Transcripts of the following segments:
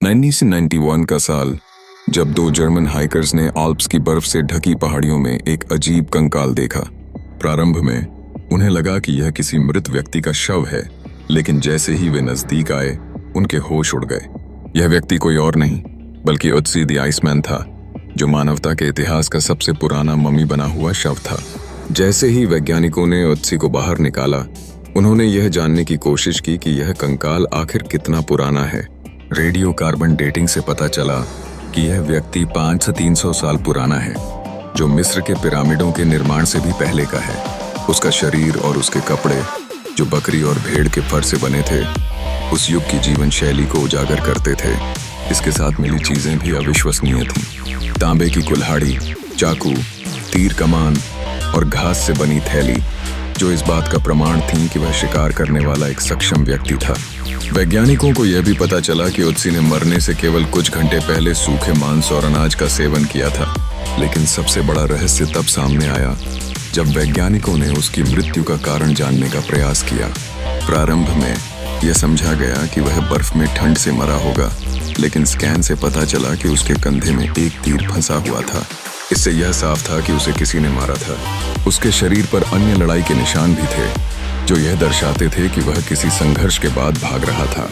1991 का साल, जब दो जर्मन हाइकर्स ने आल्प्स की बर्फ से ढकी पहाड़ियों में एक अजीब कंकाल देखा। प्रारंभ में उन्हें लगा कि यह किसी मृत व्यक्ति का शव है, लेकिन जैसे ही वे नजदीक आए, उनके होश उड़ गए। यह व्यक्ति कोई और नहीं बल्कि उत्सी द आइसमैन था, जो मानवता के इतिहास का सबसे पुराना मम्मी बना हुआ शव था। जैसे ही वैज्ञानिकों ने उत्सी को बाहर निकाला, उन्होंने यह जानने की कोशिश की कि यह कंकाल आखिर कितना पुराना है। रेडियो कार्बन डेटिंग से पता चला कि यह व्यक्ति 500 से 300 साल पुराना है, जो मिस्र के पिरामिडों के निर्माण से भी पहले का है। उसका शरीर और उसके कपड़े, जो बकरी और भेड़ के फर से बने थे, उस युग की जीवन शैली को उजागर करते थे। इसके साथ मिली चीजें भी अविश्वसनीय थीं। तांबे की कुल्हाड़ी, चाकू, तीर कमान और घास से बनी थैली, जो इस बात का प्रमाण थीं कि वह शिकार करने वाला एक सक्षम व्यक्ति था। वैज्ञानिकों को यह भी पता चला कि उत्सी ने मरने से केवल कुछ घंटे पहले सूखे मांस और अनाज का सेवन किया था। लेकिन सबसे बड़ा रहस्य तब सामने आया जब वैज्ञानिकों ने उसकी मृत्यु का कारण जानने का प्रयास किया। प्रारंभ में यह समझा गया कि वह बर्फ में ठंड से मरा होगा, लेकिन स्कैन से पता चला कि उसके कंधे में एक तीर फंसा हुआ था। इससे यह साफ था कि उसे किसी ने मारा था। उसके शरीर पर अन्य लड़ाई के निशान भी थे, जो यह दर्शाते थे कि वह किसी संघर्ष के बाद भाग रहा था।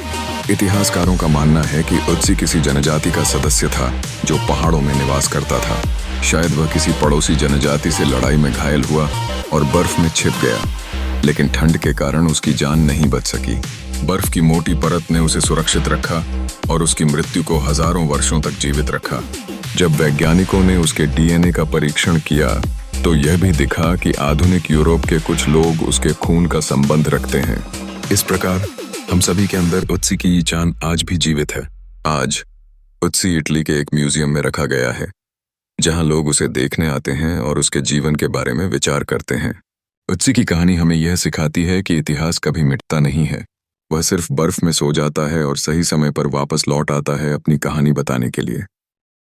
इतिहासकारों का मानना है कि उत्सी किसी जनजाति का सदस्य था जो पहाड़ों में निवास करता था। शायद वह किसी पड़ोसी जनजाति से लड़ाई में घायल हुआ और बर्फ में छिप गया, लेकिन ठंड के कारण उसकी जान नहीं बच सकी। बर्फ की मोटी परत ने उसे सुरक्षित रखा और उसकी मृत्यु को हजारों वर्षों तक जीवित रखा। जब वैज्ञानिकों ने उसके डीएनए का परीक्षण किया, तो यह भी दिखा कि आधुनिक यूरोप के कुछ लोग उसके खून का संबंध रखते हैं। इस प्रकार हम सभी के अंदर उत्सी की जान आज भी जीवित है। आज उत्सी इटली के एक म्यूजियम में रखा गया है, जहां लोग उसे देखने आते हैं और उसके जीवन के बारे में विचार करते हैं। उत्सी की कहानी हमें यह सिखाती है कि इतिहास कभी मिटता नहीं है। वह सिर्फ बर्फ में सो जाता है और सही समय पर वापस लौट आता है अपनी कहानी बताने के लिए।